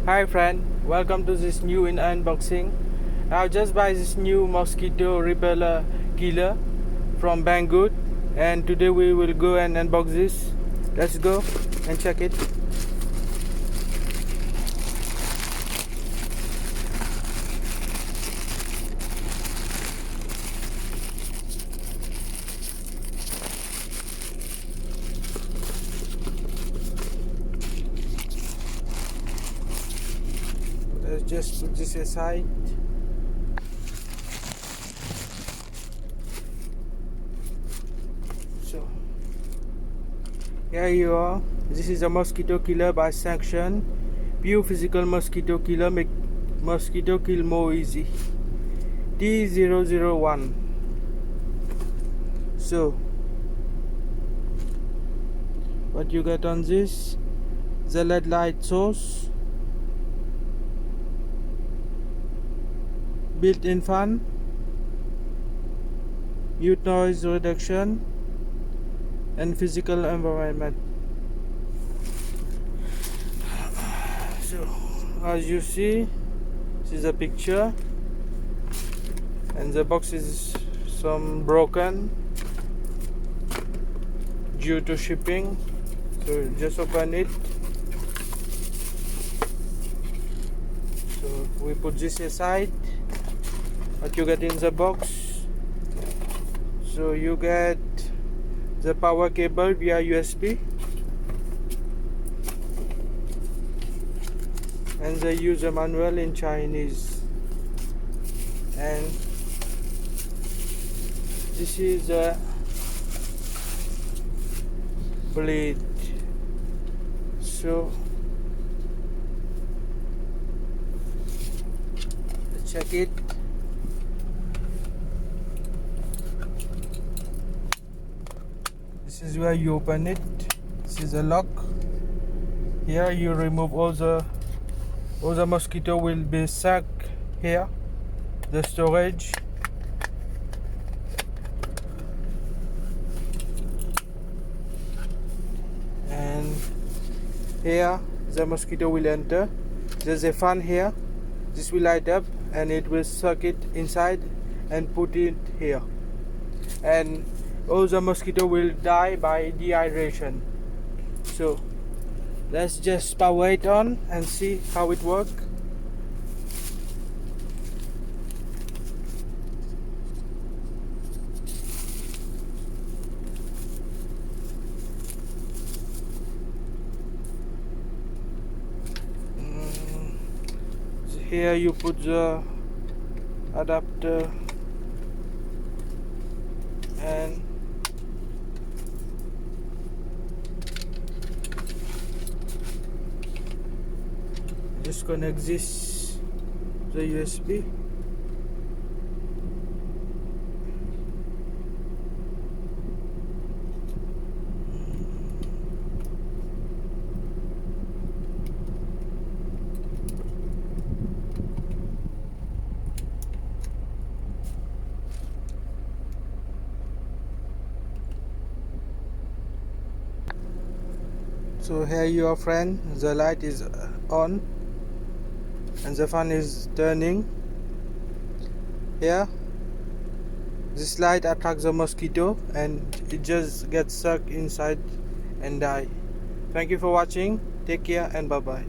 Hi friend, welcome to this new unboxing. I just buy this new mosquito repeller killer from Banggood, and today we will go and unbox this. Let's go and check it. Let's just put this aside. So here you are. This is a mosquito killer by sanction. Pure physical mosquito killer, make mosquito kill more easy. T001. So what you get on this? The LED light source, built-in fan, mute noise reduction, and physical environment. So as you see, this is a picture, and the box is some broken due to shipping. So just open it. So we put this aside. What you get in the box? So you get the power cable via USB and the user manual in Chinese, and this is a blade. So let's check it. This is where you open it. This is a lock. Here you remove all the mosquito will be stuck here. The storage. And here the mosquito will enter. There's a fan here. This will light up and it will suck it inside and put it here. And all the mosquito will die by dehydration. So let's just power it on and see how it works. Here you put the adapter and just connect this the USB. So here you are friend, the light is on and the fan is turning. Here this light attracts the mosquito and it just gets sucked inside and die. Thank you for watching. Take care and bye bye.